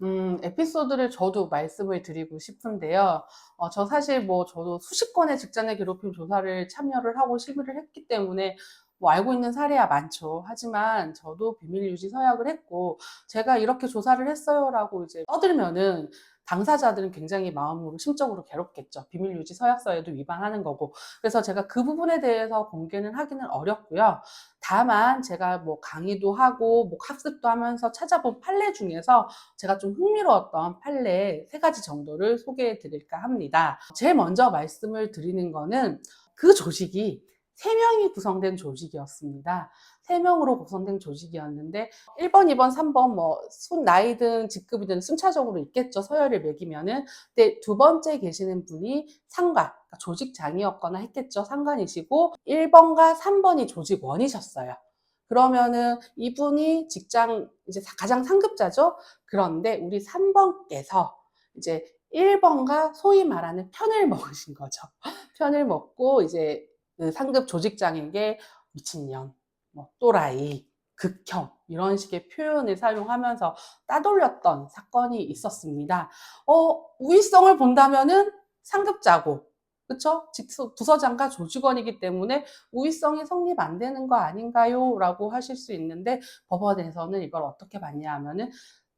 에피소드를 저도 말씀을 드리고 싶은데요. 저 사실 저도 수십 건의 직장 내 괴롭힘 조사를 참여를 하고 심의를 했기 때문에 알고 있는 사례야 많죠. 하지만 저도 비밀 유지 서약을 했고, 제가 이렇게 조사를 했어요라고 이제 떠들면은 당사자들은 굉장히 마음으로 심적으로 괴롭겠죠. 비밀 유지 서약서에도 위반하는 거고. 그래서 제가 그 부분에 대해서 공개는 하기는 어렵고요. 다만 제가 강의도 하고 학습도 하면서 찾아본 판례 중에서 제가 좀 흥미로웠던 판례 3가지 정도를 소개해 드릴까 합니다. 제일 먼저 말씀을 드리는 거는 그 조직이 3명이 구성된 조직이었습니다. 3명으로 구성된 조직이었는데 1번, 2번, 3번 나이든 직급이든 순차적으로 있겠죠. 서열을 매기면은. 근데 두 번째 계시는 분이 상관, 그러니까 조직장이었거나 했겠죠. 상관이시고 1번과 3번이 조직원이셨어요. 그러면은 이분이 직장 이제 가장 상급자죠. 그런데 우리 3번께서 이제 1번과 소위 말하는 편을 먹으신 거죠. 편을 먹고 이제 그 상급 조직장에게 미친년, 또라이, 극혐 이런 식의 표현을 사용하면서 따돌렸던 사건이 있었습니다. 우위성을 본다면은 상급자고, 그쵸? 부서장과 조직원이기 때문에 우위성이 성립 안 되는 거 아닌가요? 라고 하실 수 있는데, 법원에서는 이걸 어떻게 봤냐 하면은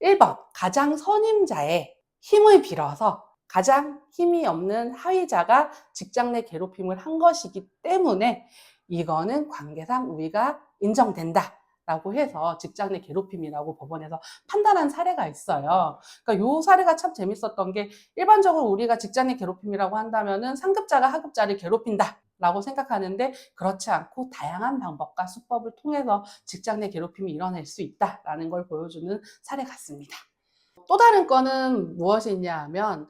1번, 가장 선임자의 힘을 빌어서 가장 힘이 없는 하위자가 직장 내 괴롭힘을 한 것이기 때문에 이거는 관계상 우위가 인정된다 라고 해서 직장 내 괴롭힘이라고 법원에서 판단한 사례가 있어요. 그러니까 이 사례가 참 재밌었던 게, 일반적으로 우리가 직장 내 괴롭힘이라고 한다면은 상급자가 하급자를 괴롭힌다 라고 생각하는데, 그렇지 않고 다양한 방법과 수법을 통해서 직장 내 괴롭힘이 일어날 수 있다라는 걸 보여주는 사례 같습니다. 또 다른 건은 무엇이 있냐 하면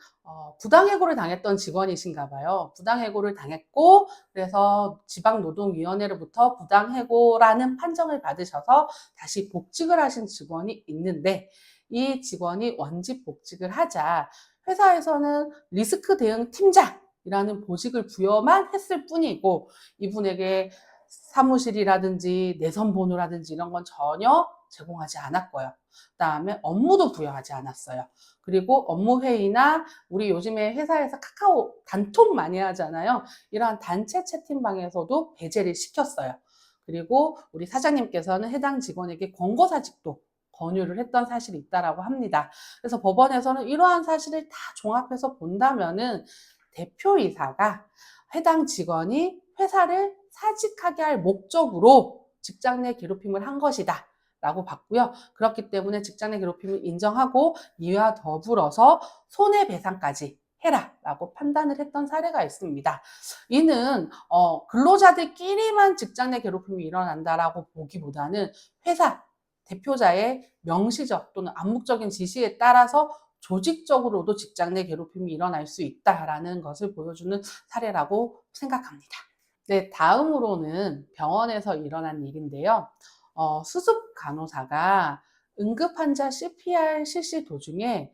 부당해고를 당했던 직원이신가 봐요. 부당해고를 당했고, 그래서 지방노동위원회로부터 부당해고라는 판정을 받으셔서 다시 복직을 하신 직원이 있는데, 이 직원이 원직 복직을 하자 회사에서는 리스크 대응 팀장이라는 보직을 부여만 했을 뿐이고, 이분에게 사무실이라든지 내선 번호라든지 이런 건 전혀 제공하지 않았고요. 그다음에 업무도 부여하지 않았어요. 그리고 업무 회의나 우리 요즘에 회사에서 카카오 단톡 많이 하잖아요. 이러한 단체 채팅방에서도 배제를 시켰어요. 그리고 우리 사장님께서는 해당 직원에게 권고사직도 권유를 했던 사실이 있다라고 합니다. 그래서 법원에서는 이러한 사실을 다 종합해서 본다면은 대표이사가 해당 직원이 회사를 사직하게 할 목적으로 직장 내 괴롭힘을 한 것이다 라고 봤고요. 그렇기 때문에 직장 내 괴롭힘을 인정하고 이와 더불어서 손해배상까지 해라 라고 판단을 했던 사례가 있습니다. 이는 근로자들끼리만 직장 내 괴롭힘이 일어난다라고 보기보다는 회사 대표자의 명시적 또는 암묵적인 지시에 따라서 조직적으로도 직장 내 괴롭힘이 일어날 수 있다라는 것을 보여주는 사례라고 생각합니다. 네, 다음으로는 병원에서 일어난 일인데요. 수습 간호사가 응급 환자 CPR 실시 도중에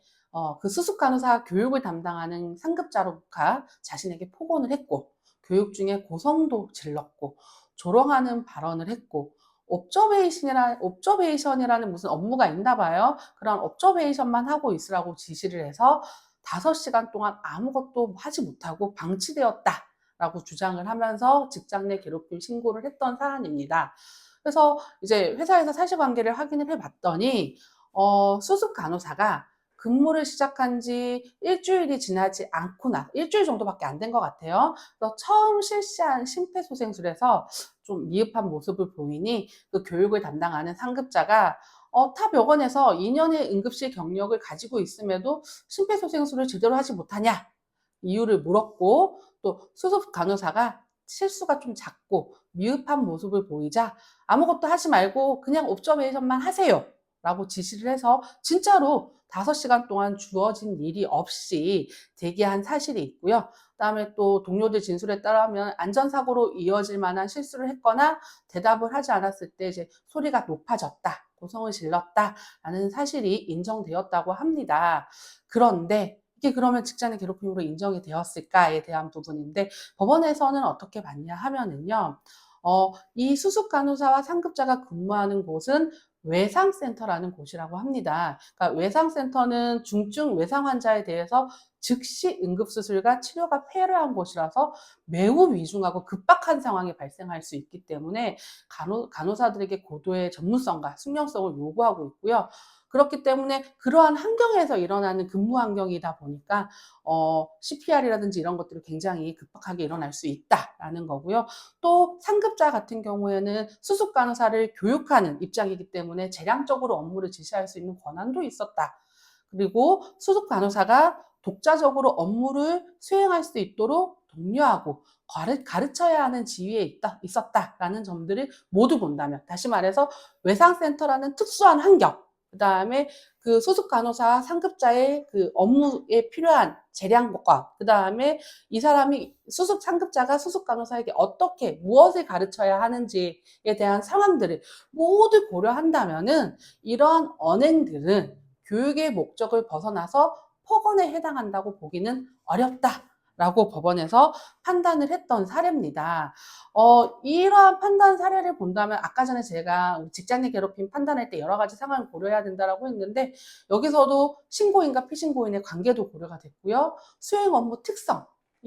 그 수습 간호사 교육을 담당하는 상급자가 자신에게 폭언을 했고, 교육 중에 고성도 질렀고, 조롱하는 발언을 했고, 옵저베이션이라는 무슨 업무가 있나 봐요. 그런 옵저베이션만 하고 있으라고 지시를 해서 5시간 동안 아무것도 하지 못하고 방치되었다 라고 주장을 하면서 직장 내 괴롭힘 신고를 했던 사안입니다. 그래서 이제 회사에서 사실관계를 확인을 해봤더니 수습 간호사가 근무를 시작한 지 일주일이 지나지 않고 일주일 정도밖에 안 된 것 같아요. 그래서 처음 실시한 심폐소생술에서 좀 미흡한 모습을 보이니 그 교육을 담당하는 상급자가 타 병원에서 2년의 응급실 경력을 가지고 있음에도 심폐소생술을 제대로 하지 못하냐 이유를 물었고, 또 수습 간호사가 실수가 좀 작고 미흡한 모습을 보이자 아무것도 하지 말고 그냥 옵저베이션만 하세요 라고 지시를 해서 진짜로 5시간 동안 주어진 일이 없이 대기한 사실이 있고요. 그다음에 또 동료들 진술에 따르면 안전사고로 이어질 만한 실수를 했거나 대답을 하지 않았을 때 이제 소리가 높아졌다, 고성을 질렀다라는 사실이 인정되었다고 합니다. 그런데 이게 그러면 직장의 괴롭힘으로 인정이 되었을까에 대한 부분인데, 법원에서는 어떻게 봤냐 하면은요, 이 수습 간호사와 상급자가 근무하는 곳은 외상센터라는 곳이라고 합니다. 그러니까 외상센터는 중증 외상 환자에 대해서 즉시 응급수술과 치료가 필요한 곳이라서 매우 위중하고 급박한 상황이 발생할 수 있기 때문에 간호사들에게 고도의 전문성과 숙련성을 요구하고 있고요. 그렇기 때문에 그러한 환경에서 일어나는 근무 환경이다 보니까 CPR이라든지 이런 것들이 굉장히 급박하게 일어날 수 있다라는 거고요. 또 상급자 같은 경우에는 수습 간호사를 교육하는 입장이기 때문에 재량적으로 업무를 지시할 수 있는 권한도 있었다. 그리고 수습 간호사가 독자적으로 업무를 수행할 수 있도록 독려하고 가르쳐야 하는 지위에 있었다라는 점들을 모두 본다면, 다시 말해서 외상센터라는 특수한 환경, 그 다음에 그 소속 간호사 상급자의 그 업무에 필요한 재량과, 그 다음에 이 사람이 상급자가 수습 간호사에게 어떻게 무엇을 가르쳐야 하는지에 대한 상황들을 모두 고려한다면은 이런 언행들은 교육의 목적을 벗어나서 폭언에 해당한다고 보기는 어렵다라고 법원에서 판단을 했던 사례입니다. 이러한 판단 사례를 본다면 아까 전에 제가 직장 내 괴롭힘 판단할 때 여러 가지 상황을 고려해야 된다라고 했는데, 여기서도 신고인과 피신고인의 관계도 고려가 됐고요. 수행 업무 특성이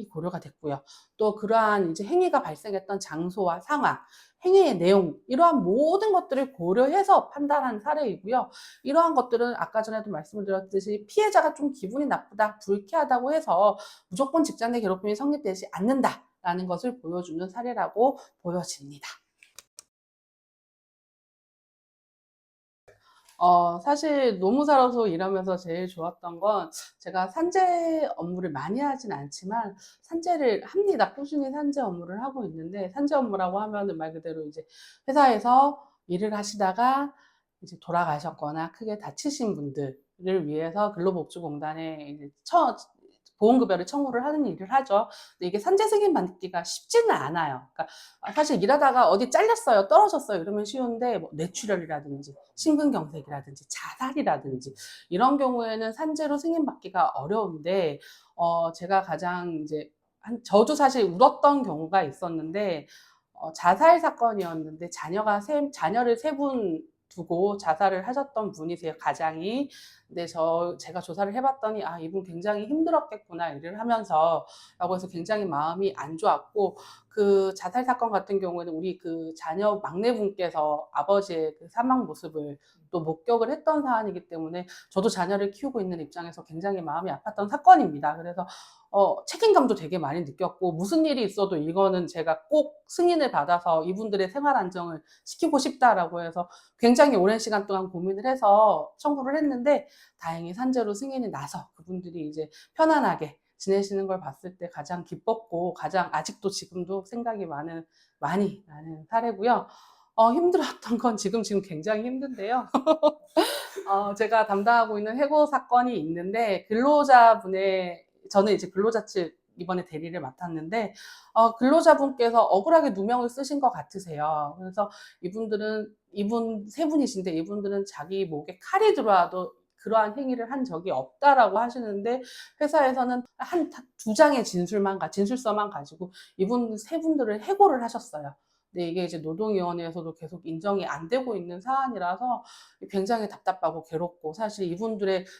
고려가 됐고요. 또 그러한 이제 행위가 발생했던 장소와 상황, 행위의 내용, 이러한 모든 것들을 고려해서 판단한 사례이고요. 이러한 것들은 아까 전에도 말씀을 드렸듯이 피해자가 좀 기분이 나쁘다, 불쾌하다고 해서 무조건 직장 내 괴롭힘이 성립되지 않는다라는 것을 보여주는 사례라고 보여집니다. 사실 노무사로서 일하면서 제일 좋았던 건, 제가 산재 업무를 많이 하진 않지만 산재를 합니다. 꾸준히 산재 업무를 하고 있는데, 산재 업무라고 하면은 말 그대로 이제 회사에서 일을 하시다가 이제 돌아가셨거나 크게 다치신 분들을 위해서 근로복지공단에 이제 보험급여를 청구를 하는 일을 하죠. 근데 이게 산재 승인 받기가 쉽지는 않아요. 그러니까 사실 일하다가 어디 잘렸어요, 떨어졌어요 이러면 쉬운데, 뭐 뇌출혈이라든지 심근경색이라든지 자살이라든지 이런 경우에는 산재로 승인받기가 어려운데, 제가 가장 이제 저도 사실 울었던 경우가 있었는데, 자살 사건이었는데 자녀를 세 분 두고 자살을 하셨던 분이세요, 가장이. 근데 제가 조사를 해봤더니, 아, 이분 굉장히 힘들었겠구나, 일을 하면서. 라고 해서 굉장히 마음이 안 좋았고, 그 자살 사건 같은 경우에는 우리 그 자녀 막내분께서 아버지의 그 사망 모습을 또 목격을 했던 사안이기 때문에 저도 자녀를 키우고 있는 입장에서 굉장히 마음이 아팠던 사건입니다. 그래서 책임감도 되게 많이 느꼈고, 무슨 일이 있어도 이거는 제가 꼭 승인을 받아서 이분들의 생활 안정을 시키고 싶다라고 해서 굉장히 오랜 시간 동안 고민을 해서 청구를 했는데, 다행히 산재로 승인이 나서 그분들이 이제 편안하게 지내시는 걸 봤을 때 가장 기뻤고, 가장 아직도 지금도 생각이 많이 나는 사례고요. 힘들었던 건 지금 굉장히 힘든데요. 제가 담당하고 있는 해고 사건이 있는데, 저는 이제 근로자 측 이번에 대리를 맡았는데, 근로자분께서 억울하게 누명을 쓰신 것 같으세요. 그래서 이분 세 분이신데, 이분들은 자기 목에 칼이 들어와도 그러한 행위를 한 적이 없다라고 하시는데, 회사에서는 두 장의 진술서만 가지고 이분 세 분들을 해고를 하셨어요. 근데 이게 이제 노동위원회에서도 계속 인정이 안 되고 있는 사안이라서 굉장히 답답하고 괴롭고, 사실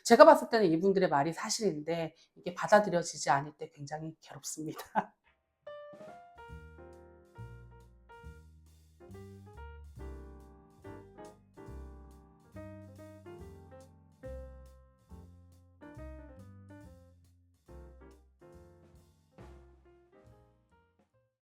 제가 봤을 때는 이분들의 말이 사실인데 이게 받아들여지지 않을 때 굉장히 괴롭습니다.